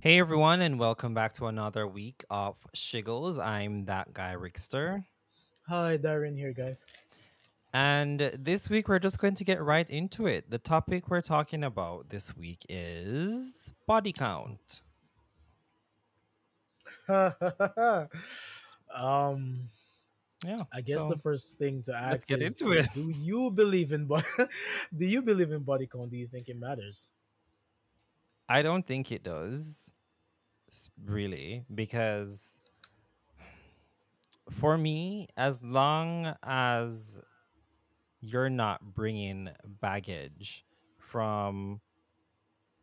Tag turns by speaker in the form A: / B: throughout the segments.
A: Hey everyone, and welcome back to another week of Shiggles. I'm that guy Rickster.
B: Hi, Darren here, guys.
A: And this week we're just going to get right into it. The topic we're talking about this week is body count.
B: um,
A: Yeah.
B: I guess the
A: So
B: first thing to
A: let's
B: ask
A: get
B: is,
A: into it.
B: do you believe in body? Do you believe in body count? Do you think it matters?
A: I don't think it does, really, because for me, as long as you're not bringing baggage from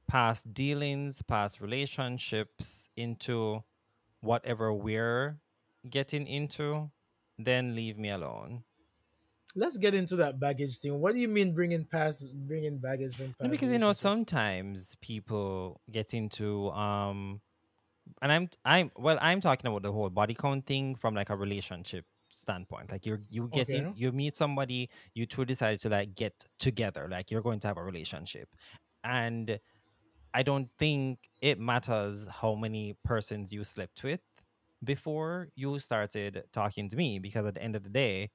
A: past dealings, past relationships into whatever we're getting into, then leave me alone.
B: Let's get into that baggage thing. What do you mean bringing baggage from
A: No,
B: past
A: because
B: relationship?
A: sometimes people get into and I'm talking about the whole body count thing from like a relationship standpoint. Like
B: Okay,
A: you meet somebody, you two decide to like get together, like you're going to have a relationship. And I don't think it matters how many persons you slept with before you started talking to me, because at the end of the day,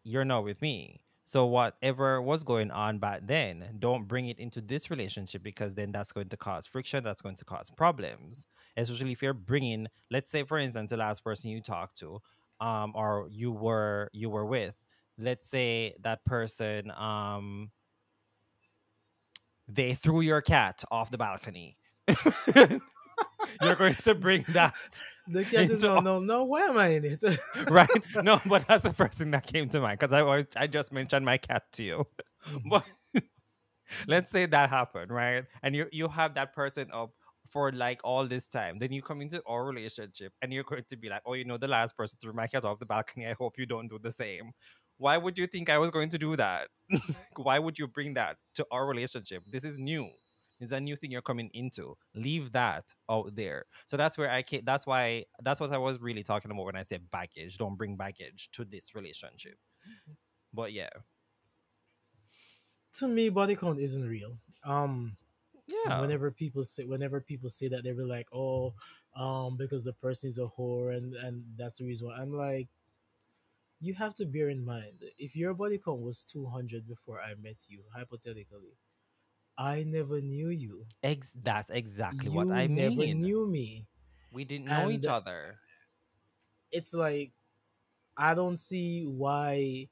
A: you're not with me. So whatever was going on back then, don't bring it into this relationship, because then that's going to cause friction, that's going to cause problems. Especially if you're bringing, let's say for instance, the last person you talked to or you were with, let's say that person they threw your cat off the balcony. You're going to bring that
B: the cat is
A: into
B: no, no, no. Why am I in it?
A: right? No, but that's the first thing that came to mind, because I just mentioned my cat to you.
B: Mhm.
A: But let's say that happened, right? And you have that person up for like all this time. Then you come into our relationship and you're going to be like, oh, the last person threw my cat off the balcony. I hope you don't do the same. Why would you think I was going to do that? Why would you bring that to our relationship? This is new. It's a new thing you're coming into. Leave that out there. So that's where I came. That's what I was really talking about when I said baggage. Don't bring baggage to this relationship. But yeah,
B: To me, body count isn't real.
A: yeah.
B: Whenever people say that, they be like, oh, because the person is a whore, and that's the reason why. I'm like, you have to bear in mind, if your body count was 200 before I met you, hypothetically, I never knew you.
A: That's exactly what
B: You
A: I
B: never
A: mean.
B: knew me.
A: We didn't know each
B: And
A: other.
B: it's like, I don't see why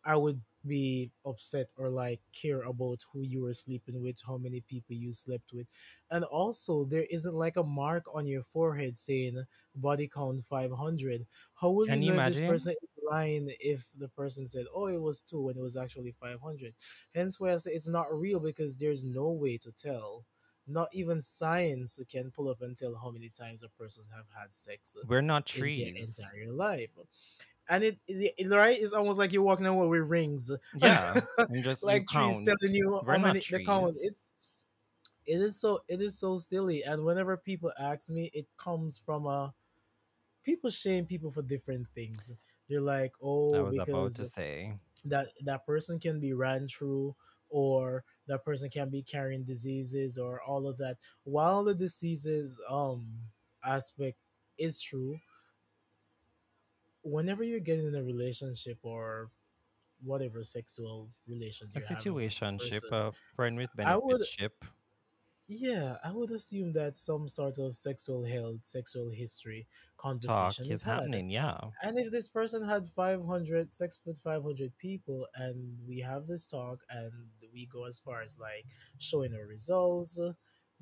B: I would be upset or like care about who you were sleeping with, how many people you slept with. And also, there isn't like a mark on your forehead saying body count 500. How will you
A: Can you
B: know if this
A: imagine?
B: person is lying if the person said, oh, it was 2 when it was actually 500? Hence why I say it's not real, because there's no way to tell. Not even science can pull up and tell how many times a person have had sex
A: We're not
B: in their
A: trees.
B: entire life. And right, it's almost like you're walking around with rings,
A: Yeah. And just you
B: like trees
A: count.
B: telling you
A: We're
B: how
A: not
B: many the count.
A: trees.
B: It is so silly. And whenever people ask me, it comes from people shame people for different things. They're like,
A: I
B: oh,
A: was about
B: because
A: to say.
B: that person can be ran through, or that person can be carrying diseases, or all of that. While the diseases aspect is true, whenever you're getting in a relationship or whatever sexual relations
A: A
B: you're having with the
A: situationship,
B: person,
A: a friend with
B: I would,
A: benefits ship.
B: yeah, I would assume that some sort of sexual health, sexual history conversation
A: Talk
B: is
A: is
B: had.
A: happening, yeah.
B: And if this person had 500 sex with 500 people, and we have this talk, and we go as far as like showing our results,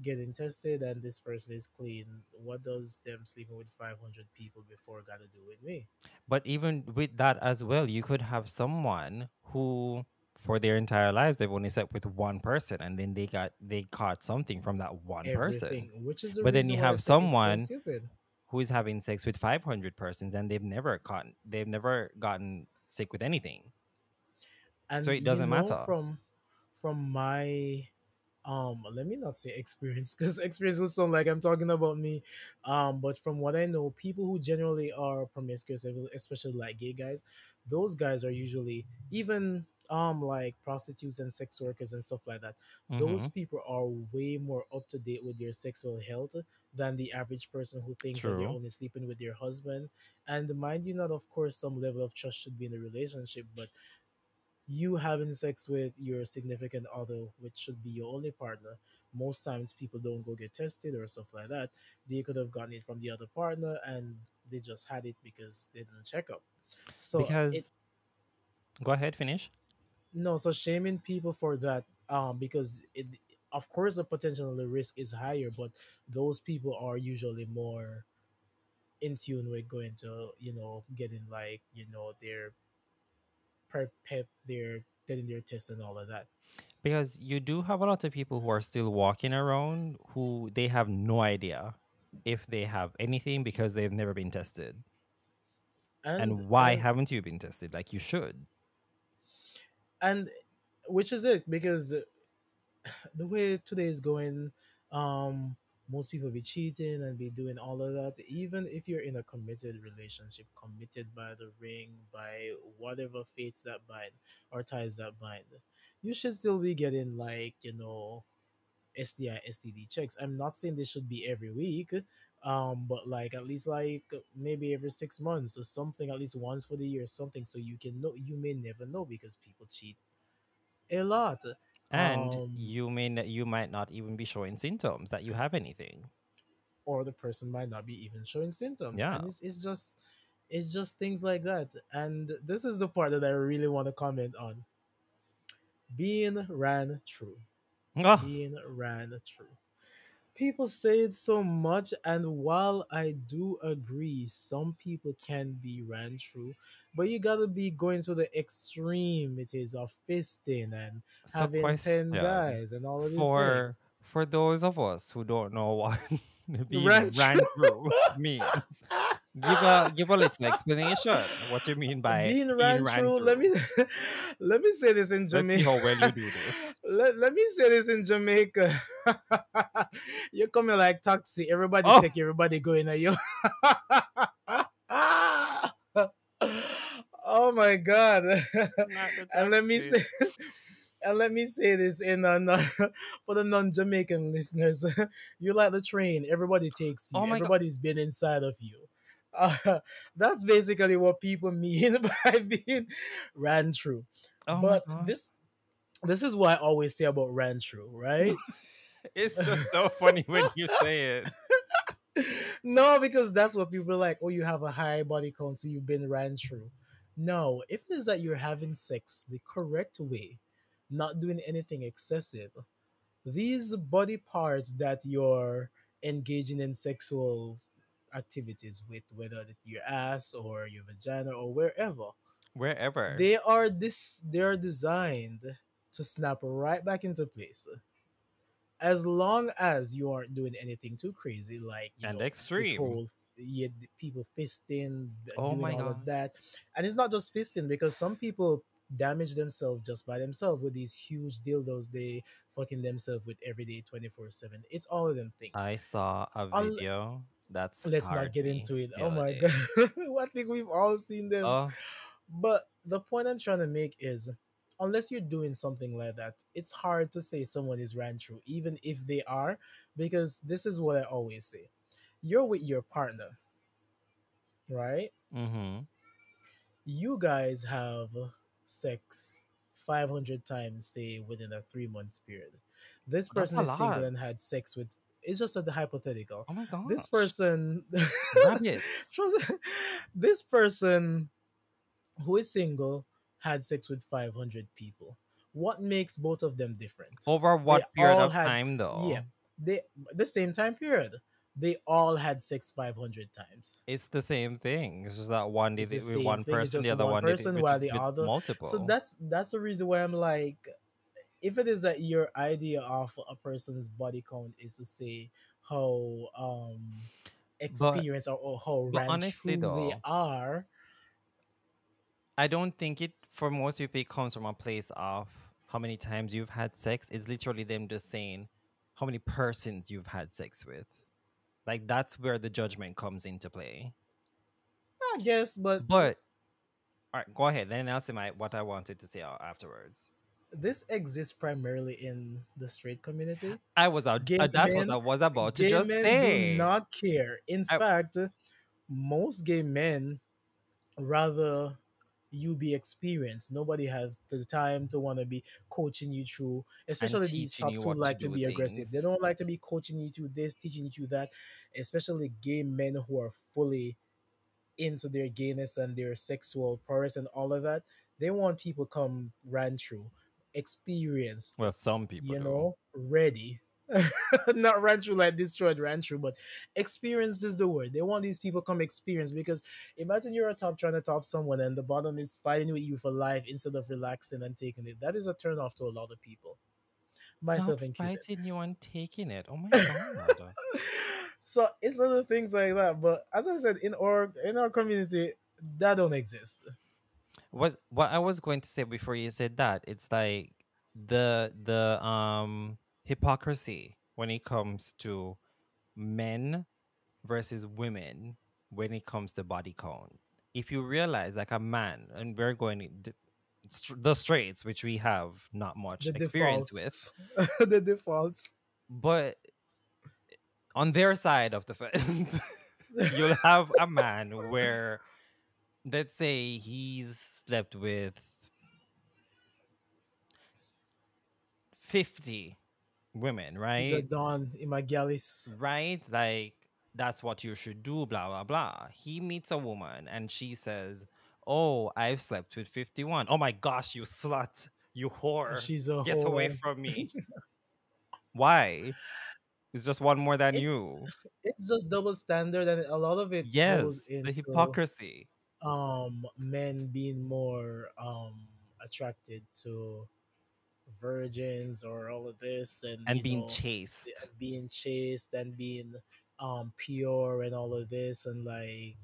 B: getting tested, and this person is clean, what does them sleeping with 500 people before got to do with me?
A: But even with that as well, you could have someone who for their entire lives they've only slept with one person, and then they caught something from that one person.
B: Everything, which is the
A: But then you
B: reason why I
A: have
B: say it's so
A: someone
B: stupid.
A: who is having sex with 500 persons, and they've never gotten sick with anything. So
B: And
A: it doesn't matter.
B: from my let me not say experience, because experience will sound like I'm talking about me, but from what I know, people who generally are promiscuous, especially like gay guys, those guys are usually even like prostitutes and sex workers and stuff like that, those
A: Mm-hmm.
B: people are way more up to date with their sexual health than the average person who thinks that you're
A: True.
B: only sleeping with your husband. And mind you, not of course some level of trust should be in the relationship, but you having sex with your significant other, which should be your only partner, most times people don't go get tested or stuff like that. They could have gotten it from the other partner and they just had it because they didn't check up. So it
A: Because go ahead, finish.
B: no, so shaming people for that, because it, of course, the potential risk is higher, but those people are usually more in tune with going to, getting like, their pep, their getting their tests and all of that.
A: Because you do have a lot of people who are still walking around who they have no idea if they have anything because they've never been tested.
B: And
A: And why
B: and
A: haven't you been tested? Like you should.
B: and which is it, because the way today is going, um most people be cheating and be doing all of that. Even if you're in a committed relationship, committed by the ring, by whatever fates that bind or ties that bind, you should still be getting like, STI STD checks. I'm not saying this should be every week, but like at least like maybe every 6 months or something, at least once for the year or something, so you can know. You may never know because people cheat a lot.
A: And
B: um
A: you might not even be showing symptoms that you have anything.
B: or the person might not be even showing symptoms,
A: Yeah.
B: and it's just things like that. And this is the part that I really want to comment on: being ran through.
A: Oh,
B: Being ran through, people say it so much, and while I do agree some people can be ran through, but you gotta be going to the extremities of fisting and
A: so
B: having 10
A: question
B: guys and all of these things.
A: for those of us who don't know what
B: Ran
A: being
B: through.
A: ran through means, give a little explanation. What you mean by
B: Being
A: being
B: ran
A: ran
B: through, let
A: through?
B: me let me say this in
A: Let's see
B: Jamaica.
A: how well you do this.
B: Let me say this in Jamaica. You're coming like taxi. Everybody
A: Oh,
B: take everybody going at you. Oh my god.
A: not the
B: and let me
A: taxi.
B: say and let me say this in for the non-Jamaican listeners. You like the train, everybody takes
A: Oh
B: you.
A: my god.
B: Everybody's been inside of you. That's basically what people mean by being ran through.
A: Oh my
B: But
A: god.
B: this is what I always say about ran through, right?
A: It's just so funny when you say it.
B: No, because that's what people are like. Oh, you have a high body count, so you've been ran through. No, if it is that you're having sex the correct way, not doing anything excessive, these body parts that you're engaging in sexual activities with, whether it's your ass or your vagina or wherever,
A: Wherever.
B: they are designed to snap right back into place, as long as you aren't doing anything too crazy, like
A: And
B: this
A: extreme.
B: whole, yeah, people fisting,
A: Oh
B: doing
A: my
B: all of
A: god.
B: that. And it's not just fisting, because some people damage themselves just by themselves with these huge dildos they fucking themselves with every day, 24/7. It's all of them things.
A: I saw a
B: Un-
A: video that
B: let's not
A: scarred
B: get
A: me
B: into it.
A: the
B: Oh
A: other
B: my
A: day.
B: god. I think we've all seen them.
A: Oh,
B: But the point I'm trying to make is, unless you're doing something like that, it's hard to say someone is ran through, even if they are, because this is what I always say. You're with your partner, right?
A: mm-hmm.
B: You guys have sex 500 times, say, within a 3 months period. This
A: That's
B: person
A: a
B: is single
A: lot.
B: and had sex with, it's just a hypothetical.
A: Oh my
B: This
A: gosh.
B: person,
A: Rabbits.
B: this person who is single had sex with 500 people. What makes both of them different?
A: Over
B: They
A: what period
B: all
A: of
B: had,
A: time
B: yeah,
A: though?
B: they the same time period. They all had sex 500 times.
A: It's the same thing. It's just that one
B: It's
A: did
B: the
A: it with
B: same
A: one
B: thing. It's
A: person, the
B: just
A: other
B: one
A: one did it
B: person while the
A: with
B: other. So
A: multiple.
B: that's the reason why I'm like, if it is that your idea of a person's body count is to say how
A: But
B: experienced or how
A: but
B: ran
A: honestly
B: true they
A: though,
B: are.
A: I don't think it for most people it comes from a place of how many times you've had sex. It's literally them just saying how many persons you've had sex with. Like that's where the judgment comes into play.
B: I guess, but
A: But All right, go ahead. Then I'll say my what I wanted to say afterwards.
B: This exists primarily in the straight community.
A: I was
B: Gay
A: that's what I
B: men,
A: was about to
B: gay
A: just
B: men do
A: say.
B: not care. In
A: I,
B: fact, most gay men rather you be experienced. Nobody has the time to want to be coaching you through,
A: and
B: especially these
A: teaching you
B: tops who
A: what to
B: like to
A: do
B: be aggressive. They
A: things.
B: don't like to be coaching you through this, teaching you through that, especially gay men who are fully into their gayness and their sexual prowess and all of that. They want people come ran through, experienced,
A: Well, some people do.
B: ready. Not ran through like destroyed ran through, but experienced is the word. They want these people come experience because imagine you're a top trying to top someone and the bottom is fighting with you for life instead of relaxing and taking it. That is a turn off to a lot of people,
A: Not
B: myself included.
A: fighting you and taking it. Oh my god.
B: So it's little things like that. But as I said, in our community, that don't exist.
A: What I was going to say before you said that, it's like the hypocrisy when it comes to men versus women when it comes to body count. If you realize, like a man, and we're going the straights, which we have not much
B: The
A: experience with,
B: defaults, the defaults.
A: but on their side of the fence, you'll have a man where, let's say, he's slept with 50 women,
B: He's a
A: right?
B: don Imagialis.
A: Right? Like, that's what you should do, blah, blah, blah. He meets a woman and she says, "Oh, I've slept with 51. Oh my gosh, you slut, you whore.
B: She's a
A: Get away
B: whore.
A: from me." Why? It's just one more than
B: It's
A: you.
B: it's just double standard, and a lot of it goes
A: Yes, the
B: into
A: hypocrisy
B: men being more attracted to virgins or all of this, and
A: and being chased.
B: being chaste and being pure and all of this, and like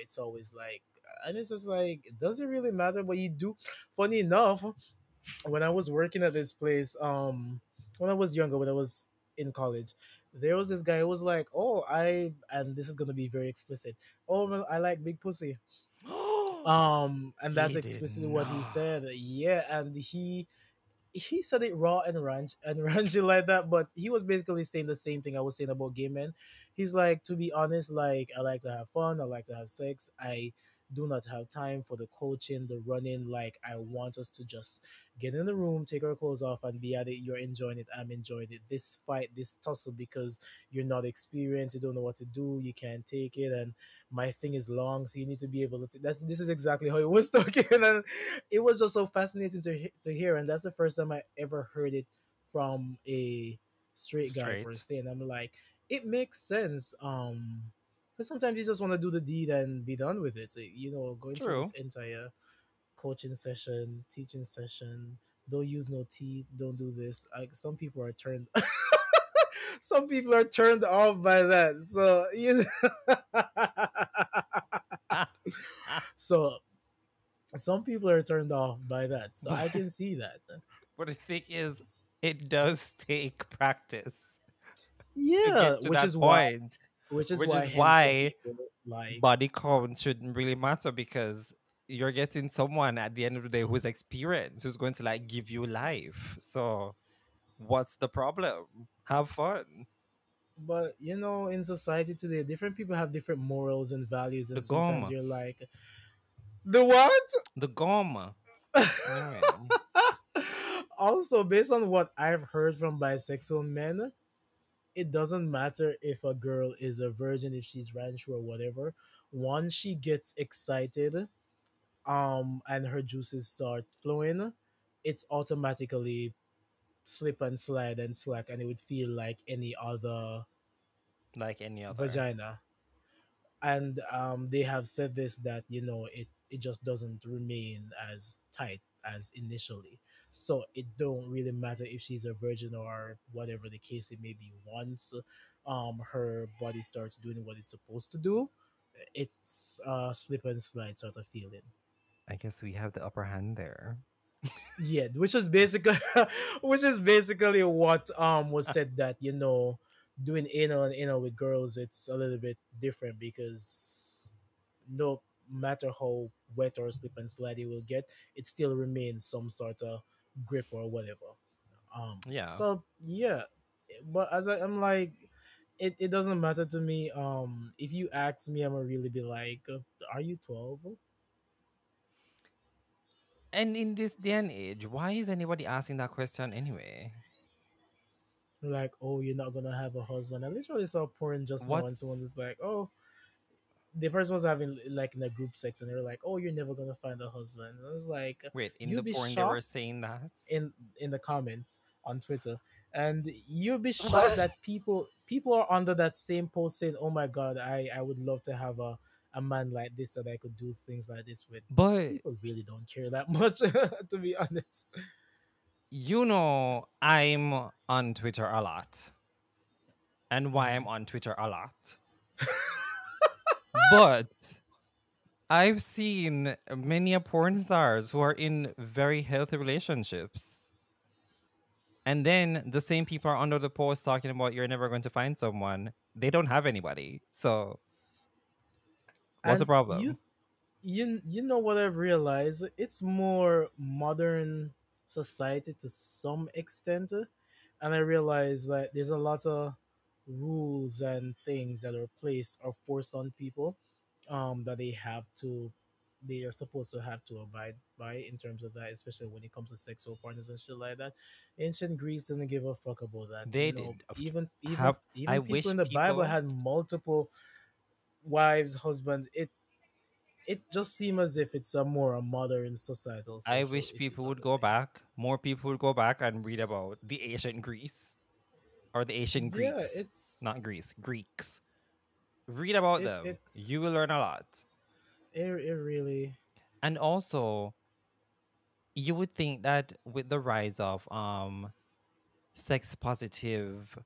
B: it's always like, and it's just like, does it really matter what you do? Funny enough, when I was working at this place, when I was younger, when I was in college, there was this guy who was like, "Oh, and this is gonna be very explicit. Oh, well, I like big pussy." And that's
A: He did
B: explicitly what he
A: not.
B: said. Yeah, and he said it raw and ranch and ranchy like that, but he was basically saying the same thing I was saying about gay men. He's like, to be honest, like, I like to have fun, I like to have sex. I do not have time for the coaching, the running. Like, I want us to just get in the room, take our clothes off, and be at it. You're enjoying it, I'm enjoying it. This fight, this tussle, because you're not experienced, you don't know what to do, you can't take it, and my thing is long, so you need to be able to. This is exactly how it was talking, and it was just so fascinating to hear, and that's the first time I ever heard it from a straight guy per
A: Straight.
B: se, and I'm like, it makes sense. But sometimes you just want to do the deed and be done with it. So, going through this
A: True.
B: entire coaching session, teaching session, don't use no teeth, don't do this. Like, some people are turned, some people are turned off by that. So so some people are turned off by that. So
A: but
B: I can see that.
A: but the thing is, it does take practice to
B: Yeah,
A: get to that point, which is
B: hence the
A: why
B: people like.
A: body count shouldn't really matter, because you're getting someone at the end of the day who's experienced, who's going to like give you life. So what's the problem? Have fun.
B: But in society today, different people have different morals and values,
A: The
B: and sometimes
A: gum.
B: you're like, the what?
A: The gum. Anyway.
B: Also, based on what I've heard from bisexual men, it doesn't matter if a girl is a virgin, if she's rancho or whatever. Once she gets excited, and her juices start flowing, it's automatically slip and slide and slack, and it would feel like any other
A: Like any other.
B: vagina. And they have said this, that it just doesn't remain as tight as initially. So it don't really matter if she's a virgin or whatever the case it may be. Once her body starts doing what it's supposed to do, it's slip and slide sort of feeling.
A: I guess we have the upper hand there.
B: Yeah, which is basically which is basically what was said, that doing anal and anal with girls, it's a little bit different because no matter how wet or slip and slide it will get, it still remains some sort of grip or whatever.
A: Yeah.
B: So yeah, but I'm like, it doesn't matter to me. If you ask me, I'm gonna really be like, are you 12?
A: And in this day and age, why is anybody asking that question anyway?
B: Like, oh, you're not gonna have a husband. I literally saw porn just now, and someone
A: What's
B: was like, oh, the person was having like in a group sex, and they were like, oh, you're never gonna find a husband. And I was like,
A: wait, in
B: you'll
A: the
B: be
A: porn they were
B: shocked
A: saying that?
B: in the comments on Twitter, and you'll be shocked
A: What?
B: that people are under that same post saying, "Oh my God, I would love to have a man like this that I could do things like this with."
A: But
B: People really don't care that much, to be honest.
A: you know, I'm on Twitter a lot. And why I'm
B: Mhm.
A: on Twitter a lot. But I've seen many a porn stars who are in very healthy relationships. And then the same people are under the post talking about you're never going to find someone. They don't have anybody. So what's the
B: And
A: problem?
B: you know what I've realized? It's more modern society to some extent, and I realize that there's a lot of rules and things that are placed or forced on people, that they are supposed to have to abide by in terms of that, especially when it comes to sexual partners and shit like that. Ancient Greece didn't give a fuck about that.
A: They did
B: Even
A: have I
B: even people
A: wish
B: in the Bible
A: people
B: had multiple wives, husbands. It just seems as if it's a more a modern societal
A: I
B: social
A: wish
B: issues
A: people
B: for
A: would
B: the
A: go
B: thing.
A: back. More people would go back and read about the ancient Greece or the ancient
B: Yeah,
A: Greeks. Not Greece, Greeks. Read about
B: it it
A: them. You will learn a lot.
B: it really.
A: And also, you would think that with the rise of sex positive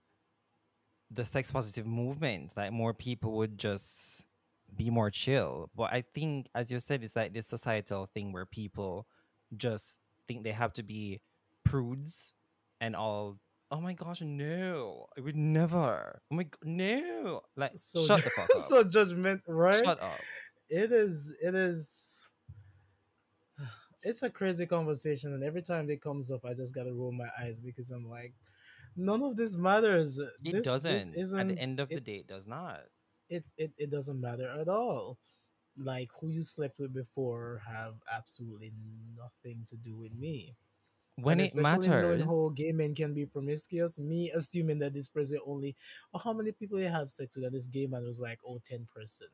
A: the sex positive movement, like more people would just be more chill. But I think, as you said, it's like this societal thing where people just think they have to be prudes and all. Oh my gosh, no! I would never. Oh my no! Like,
B: So
A: shut the fuck up.
B: so judgment, right?
A: Shut up.
B: It is it's a crazy conversation, and every time it comes up I just gotta roll my eyes because I'm like, none of this matters.
A: It
B: This
A: doesn't. At the
B: isn't
A: end of the
B: it.
A: day, it does not.
B: It doesn't matter at all. Like, who you slept with before have absolutely nothing to do with me.
A: When
B: And
A: it
B: especially knowing
A: matters,
B: how gay men can be promiscuous, me assuming that this person only, oh, how many people you have sex with, and this gay man was like, oh, 10%.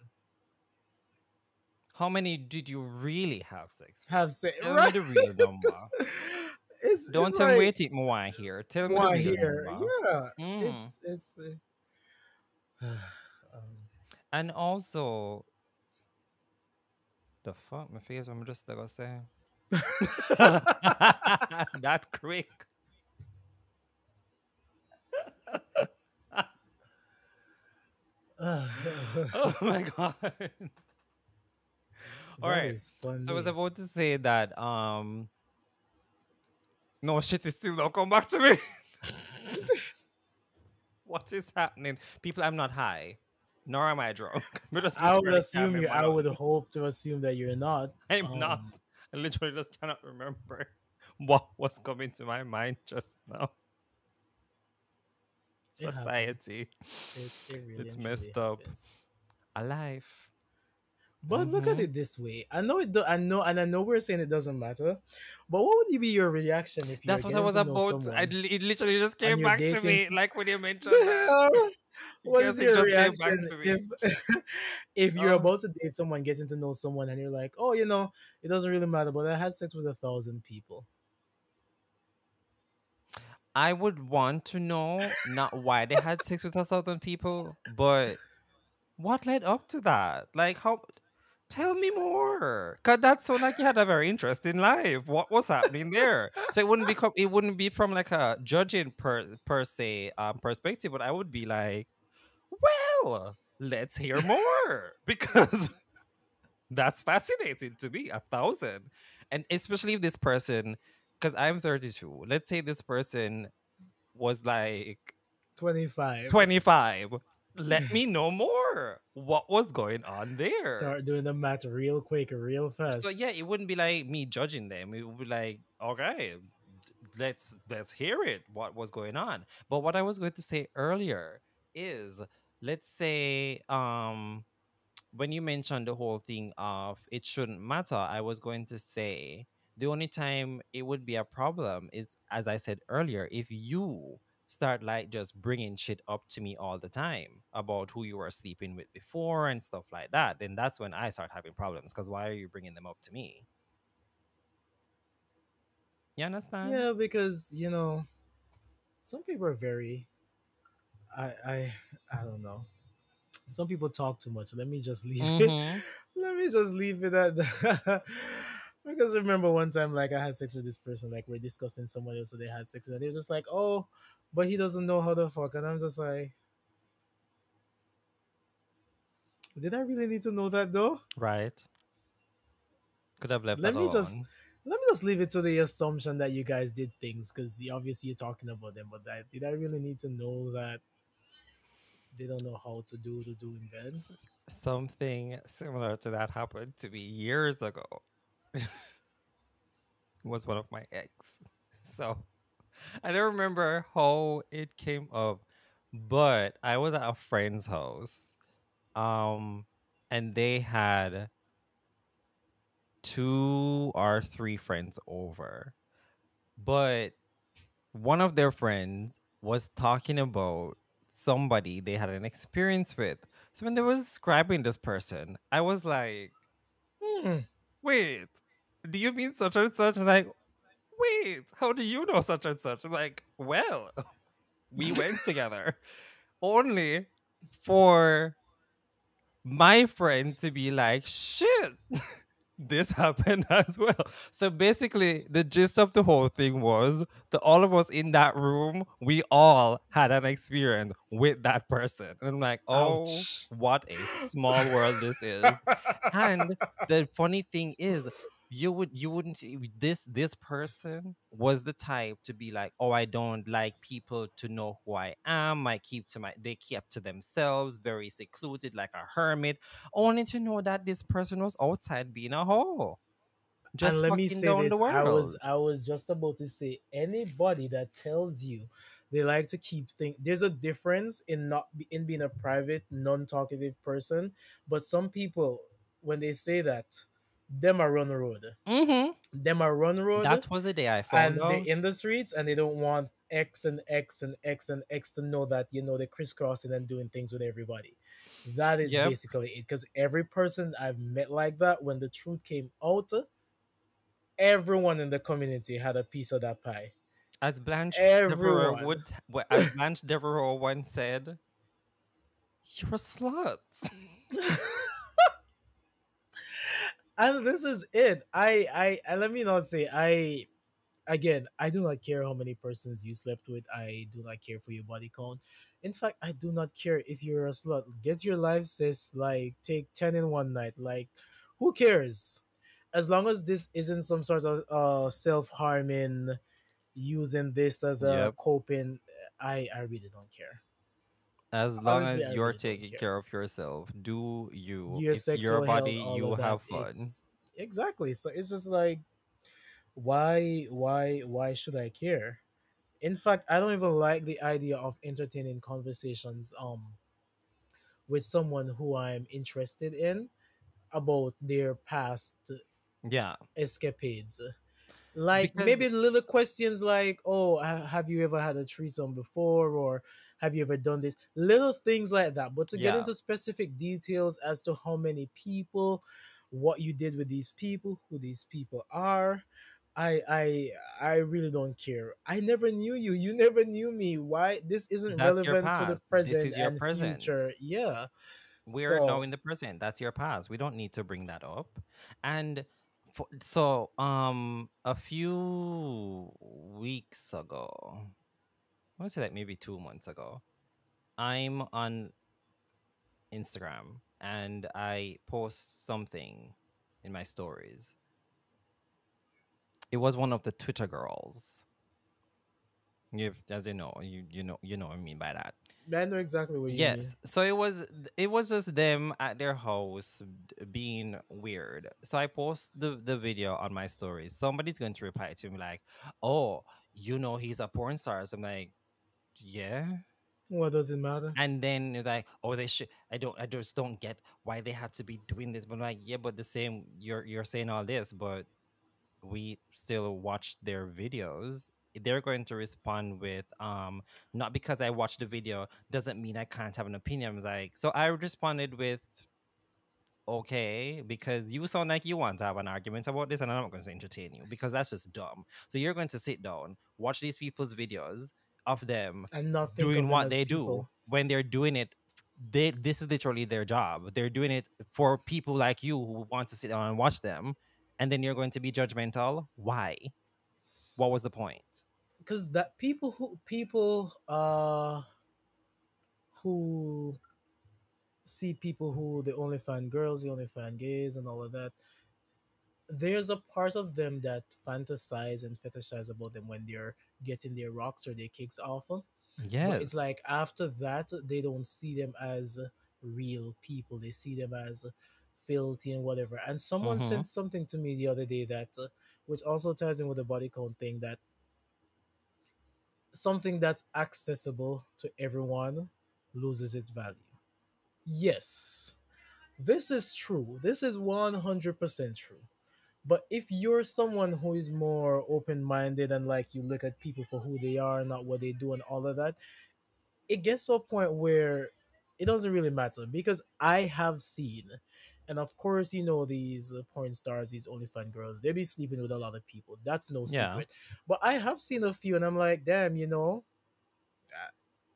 A: how many did you really have sex with?
B: Have sex,
A: Tell me
B: right?
A: the real
B: 'Cause
A: number.
B: it's
A: Don't tell me
B: like,
A: wait it more here. Tell me the
B: why
A: real
B: here?
A: number.
B: Yeah,
A: Mm.
B: it's
A: And also, the fuck, my face, I'm just gonna say. That quick. Oh my god. All
B: that
A: right.
B: is
A: So I was
B: funny.
A: about to say that no shit is still not come back to me. What is happening? People, I'm not high. Nor am I drunk. I just
B: I would
A: literally can't
B: assume you.
A: remember
B: I would
A: nothing.
B: hope to assume that you're not.
A: I'm not. I literally just cannot remember what was coming to my mind just now.
B: It happens.
A: Society.
B: It really
A: It's
B: and truly
A: messed up.
B: happens.
A: Alive.
B: But look at
A: Mm-hmm.
B: it this way. I know it. I know, and I know we're saying it doesn't matter. But what would be your reaction if you're
A: That's what I
B: getting
A: was
B: to know
A: about.
B: someone
A: It literally just
B: and
A: came
B: you're
A: back to
B: dating?
A: me. Like when you mentioned that.
B: What
A: Yes,
B: is
A: it
B: your
A: just came back
B: reaction
A: to me.
B: if if you're
A: Oh,
B: about to date someone, getting to know someone, and you're like, oh, it doesn't really matter, but I had sex with 1,000 people.
A: I would want to know not why they had sex with a certain people, but what led up to that? Like how? Tell me more, cause that sounded like you had a very interesting life. What was happening there? So it wouldn't be from like a judging per se perspective, but I would be like, well, let's hear more because that's fascinating to me. 1,000, and especially if this person, because I'm 32. Let's say this person was like
B: 25.
A: 25. Let me know more. What was going on there?
B: Start doing the math real quick, real
A: So
B: fast.
A: yeah, it wouldn't be like me judging them. It would be like, okay, let's hear it. What was going on? But what I was going to say earlier is, let's say, when you mentioned the whole thing of it shouldn't matter, I was going to say the only time it would be a problem is, as I said earlier, if you start like just bringing shit up to me all the time about who you were sleeping with before and stuff like that, then that's when I start having problems. Because why are you bringing them up to me? You understand?
B: Yeah, because some people are very. I I I don't know. Some people talk too much. Let me just leave it.
A: Mm-hmm.
B: Let me just leave it at that. Because remember one time, like I had sex with this person, like we're discussing someone else that they had sex with, and they were just like, "Oh, but he doesn't know how to fuck," and I'm just like, "Did I really need to know that though?"
A: Right. Could have left
B: Let
A: that
B: me just
A: alone.
B: let me just leave it to the assumption that you guys did things because obviously you're talking about them. But did I really need to know that they don't know how to do in bed?
A: Something similar to that happened to me years ago. Was one of my ex. So I don't remember how it came up, but I was at a friend's house. Um, and they had two or three friends over. But one of their friends was talking about somebody they had an experience with. So when they were describing this person, I was like,
B: Hmm.
A: wait, do you mean such and such? I'm like, wait, how do you know such and such? I'm like, well, we went together. Only for my friend to be like, shit, this happened as well. So basically, the gist of the whole thing was that all of us in that room, we all had an experience with that person. And I'm like, oh,
B: Ouch.
A: what a small world this is. And the funny thing is, you wouldn't this person was the type to be like, oh, I don't like people to know who I am. They kept to themselves, very secluded, like a hermit, only to know that this person was outside being a hoe,
B: And
A: just
B: let me
A: fucking
B: say
A: down the
B: this,
A: world.
B: I was just about to say anybody that tells you they like to keep things, there's a difference in in being a private, non-talkative person, but some people when they say that, them are run road.
A: Mm-hmm.
B: Them are run road
A: That was the day I found
B: and they're
A: out.
B: in the streets and they don't want X and X and X and X to know that they're crisscrossing and doing things with everybody. That is
A: Yep.
B: basically it. Because every person I've met like that, when the truth came out, everyone in the community had a piece of that pie. Everyone.
A: As Blanche Devereaux once said, "You're a slut."
B: And this is it. And let me not say again, I do not care how many persons you slept with. I do not care for your body count. In fact, I do not care if you're a slut. Get your life, sis. Like, take 10 in one night. Like, who cares? As long as this isn't some sort of self harming, using this as a
A: Yep.
B: coping, I really don't care.
A: As long
B: Honestly,
A: as
B: I
A: you're
B: really don't
A: taking
B: care.
A: care of yourself, do you.
B: Your
A: It's your
B: sexual
A: body.
B: health, all
A: You
B: of that.
A: have fun.
B: It's exactly. So it's just like, why should I care? In fact, I don't even like the idea of entertaining conversations with someone who I'm interested in about their past
A: Yeah,
B: escapades. Like
A: because
B: maybe little questions like, "Oh, have you ever had a threesome before?" or "Have you ever done this?" Little things like that. But to get
A: yeah,
B: into specific details as to how many people, what you did with these people, who these people are, I I I really don't care. I never knew you. You never knew me. Why this isn't
A: that's your
B: relevant to the
A: past. This
B: present
A: is your
B: and
A: present.
B: future. Yeah.
A: We're now
B: So
A: in the present. That's your past. We don't need to bring that up. And a few weeks ago, I want to say like maybe 2 months ago, I'm on Instagram and I post something in my stories. It was one of the Twitter girls. As you know, you know what I mean by that.
B: I know exactly what you mean.
A: Yes. So it was just them at their house being weird. So I post the video on my stories. Somebody's going to reply to me like, "Oh, you know he's a porn star." So I'm like, "Yeah."
B: What does it matter?
A: And then you're like, "Oh, they should." I just don't get why they had to be doing this. But I'm like, "Yeah, but the same. You're saying all this, but we still watch their videos." They're going to respond with not because I watched the video doesn't mean I can't have an opinion. I'm like, so I responded with, okay, because you sound like you want to have an argument about this and I'm not going to entertain you because that's just dumb. So you're going to sit down, watch these people's videos of them
B: And not think
A: doing
B: of them
A: what
B: as
A: they do
B: people.
A: when they're doing it. This is literally their job. They're doing it for people like you who want to sit down and watch them, and then you're going to be judgmental. Why? What was the point?
B: Because that people who see people who they only find girls, they only find gays, and all of that. There's a part of them that fantasize and fetishize about them when they're getting their rocks or their kicks off them. But it's
A: Yes.
B: like after that, they don't see them as real people. They see them as filthy and whatever. And someone
A: Mm-hmm.
B: said something to me the other day that, which also ties in with the body count thing, that something that's accessible to everyone loses its value. Yes, this is true. This is 100% true. But if you're someone who is more open minded and like you look at people for who they are, not what they do, and all of that, it gets to a point where it doesn't really matter because I have seen, and of course, you know, these porn stars, these OnlyFans girls, they be sleeping with a lot of people. That's no
A: Yeah.
B: secret. But I have seen a few, and I'm like, damn,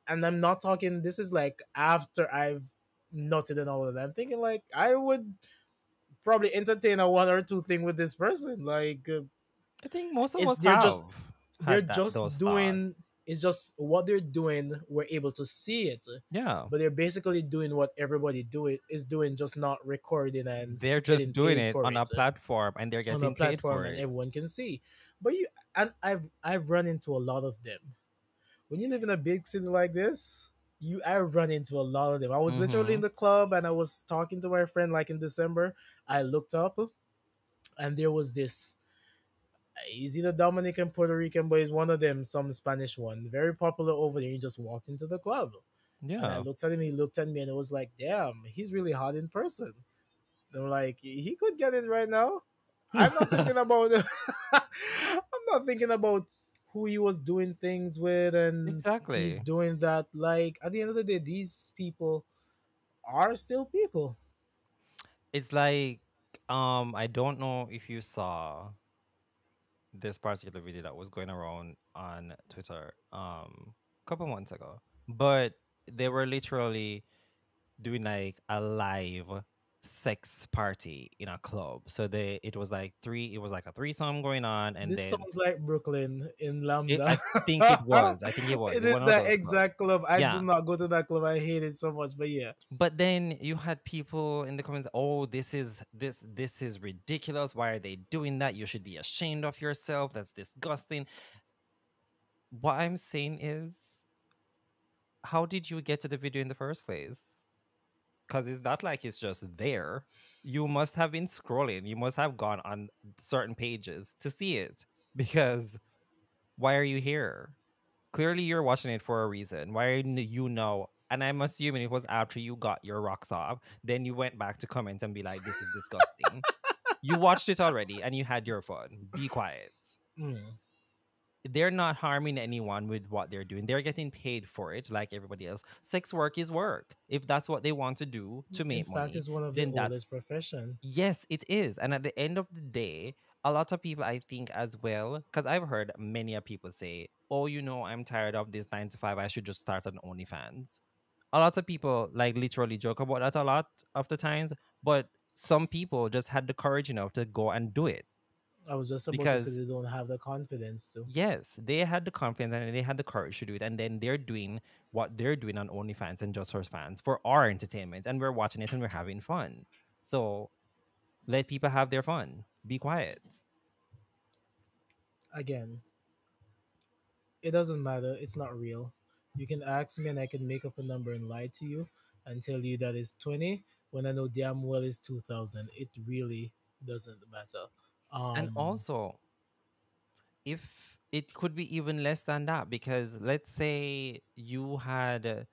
B: and I'm not talking. This is like after I've nutted and all of that. I'm thinking like I would probably entertain a one or two thing with this person. Like
A: I think most of
B: it's
A: us have
B: they're
A: had that
B: just
A: those
B: doing.
A: thoughts.
B: It's just what they're doing. We're able to see it,
A: Yeah.
B: but they're basically doing what everybody do it is doing, just not recording and
A: They're just
B: getting
A: doing
B: paid
A: it
B: for
A: on a
B: it
A: platform and they're
B: on a
A: getting paid
B: platform
A: for
B: and
A: it.
B: everyone can see. But you and I've run into a lot of them. When you live in a big city like this, I run into a lot of them. I was literally
A: Mm-hmm.
B: in the club and I was talking to my friend like in December. I looked up and there was this. He's either Dominican, Puerto Rican, but he's one of them, some Spanish one, very popular over there. He just walked into the club, and I
A: Yeah.
B: looked at him. He looked at me, and it was like, "Damn, he's really hot in person." And I'm like, he could get it right now. I'm not thinking about. I'm not thinking about who he was doing things with, and he's
A: Exactly.
B: doing that. Like at the end of the day, these people are still people.
A: It's like I don't know if you saw this particular video that was going around on Twitter a couple months ago. But they were literally doing like a live sex party in a club. So it was like it was like a threesome going on and
B: This
A: then
B: sounds like Brooklyn in
A: I
B: Lambda.
A: think it was. I think it was.
B: It
A: It was
B: is
A: one of
B: that
A: those clubs.
B: exact club. I do
A: Yeah.
B: not go to that club. I hate it so much. But yeah,
A: But then you had people in the comments, "Oh, this is ridiculous. Why are they doing that? You should be ashamed of yourself. That's disgusting." What I'm saying is, how did you get to the video in the first place? Because it's not like it's just there. You must have been scrolling. You must have gone on certain pages to see it. Because why are you here? Clearly, you're watching it for a reason. Why you know? And I'm assuming it was after you got your rocks off. Then you went back to comment and be like, "This is disgusting." You watched it already and you had your fun. Be quiet.
B: mm.
A: They're not harming anyone with what they're doing. They're getting paid for it like everybody else. Sex work is work. If that's what they want to do to
B: In
A: make
B: fact,
A: money,
B: it's one of the
A: then that's
B: oldest profession.
A: yes, it is. And at the end of the day, a lot of people I think as well, because I've heard many of people say, "Oh, I'm tired of this 9 to 5. I should just start an OnlyFans." A lot of people like literally joke about that a lot of the times, but some people just had the courage enough to go and do it
B: I was just about to say
A: because
B: they don't have the confidence to.
A: yes, they had the confidence and they had the courage to do it. And then they're doing what they're doing on OnlyFans and Just for Fans for our entertainment. And we're watching it and we're having fun. So let people have their fun. Be quiet.
B: Again, it doesn't matter. It's not real. You can ask me and I can make up a number and lie to you and tell you that it's 20 when I know damn well it's 2000. It really doesn't matter.
A: And
B: Um,
A: also, if it could be even less than that, because let's say you had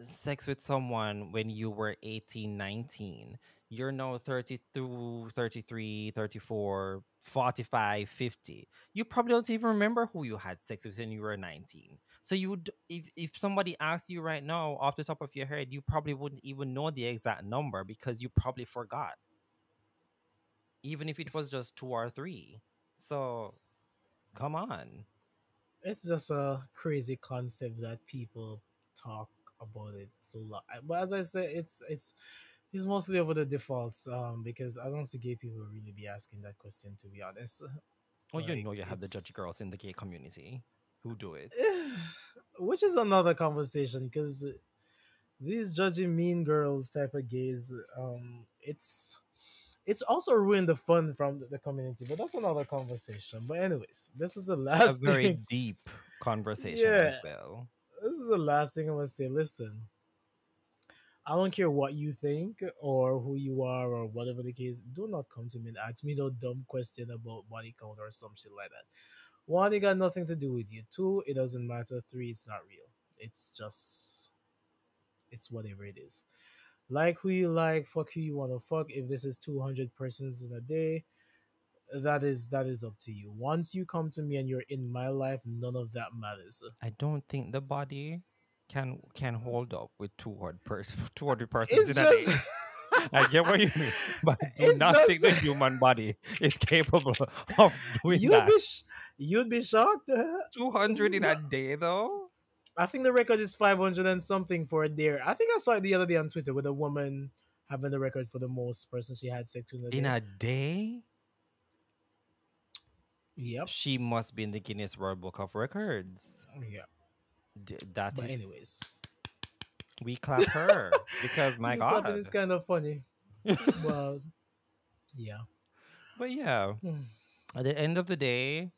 A: sex with someone when you were 18, 19, you're now 32, 33, 34, 45, 50. You probably don't even remember who you had sex with when you were 19. So you would, if somebody asked you right now off the top of your head, you probably wouldn't even know the exact number because you probably forgot, even if it was just two or three. So come on.
B: it's just a crazy concept that people talk about it so long. But as I said, it's mostly over the defaults. Because I don't see gay people really be asking that question, to be honest.
A: Well, you
B: Like
A: know you have the judgy
B: it's,
A: girls in the gay community who do it.
B: which is another conversation because these judging mean girls type of gays, it's also ruined the fun from the community, but that's another conversation. But anyways, this is the
A: A
B: last
A: very
B: thing.
A: deep conversation
B: Yeah,
A: as well.
B: this is the last thing I'm gonna say. Listen, I don't care what you think or who you are or whatever the case. Do not come to me and ask me no dumb question about body count or some shit like that. One, it got nothing to do with you. Two, it doesn't matter. Three, it's not real. It's just, it's whatever it is. Like who you like, fuck who you wanna fuck. If this is 200 persons in a day, that is up to you. Once you come to me and you're in my life, none of that matters.
A: I don't think the body can hold up with 200 persons
B: It's
A: in a
B: just,
A: day. I get what you mean, but I do
B: it's
A: not think
B: just
A: the human body is capable of doing
B: you'd
A: that.
B: be you'd be shocked.
A: 200 in a day, though?
B: I think the record is 500 and something for a dare. I think I saw it the other day on Twitter with a woman having the record for the most person she had sex with in a
A: In
B: day.
A: a day?
B: Yep.
A: She must be in the Guinness World Book of Records.
B: Yeah.
A: That
B: But
A: is,
B: anyways,
A: we clap her because my
B: you clapping
A: God.
B: is kind of funny. But yeah.
A: But yeah,
B: Hmm.
A: at the end of the day,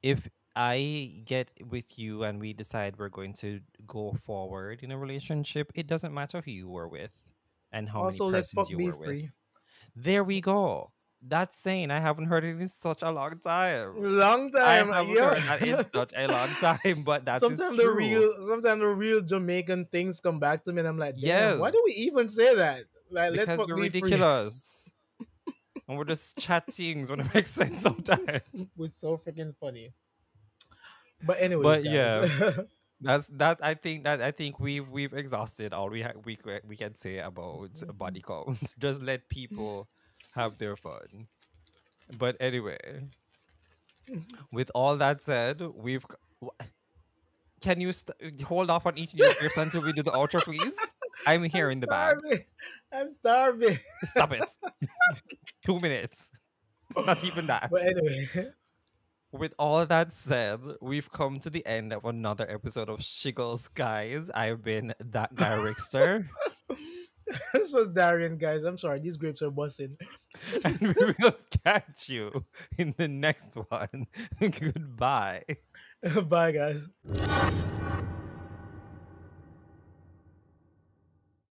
A: if I get with you and we decide we're going to go forward in a relationship, it doesn't matter who you were with and how many
B: Also, let
A: persons
B: fuck
A: you
B: be
A: were with.
B: free.
A: There we go. That's saying I haven't heard it in such a long time.
B: Long
A: I
B: time,
A: haven't
B: yo.
A: heard that in such a long time, but that is true.
B: Sometimes the real Jamaican things come back to me, and I'm like, damn, why
A: Yes,
B: do we even say that? Like, let
A: because
B: fuck
A: we're
B: be free.
A: ridiculous and we're just chatting when it makes sense sometimes.
B: It's so freaking funny. But anyways,
A: But
B: guys,
A: yeah, that's that. I think we've exhausted all we can say about body count. Just let people have their fun. But anyway, with all that said, can you hold off on eating your grapes until we do the outro, please? I'm here
B: I'm
A: in the bag.
B: starving. I'm starving.
A: Stop it. 2 minutes. Not even that.
B: But anyway,
A: With all that said, we've come to the end of another episode of Shiggles, guys. I've been that guy Rickster,
B: this was Darian, guys. I'm sorry, these grapes are busting.
A: and we will catch you in the next one. Goodbye.
B: Bye, guys.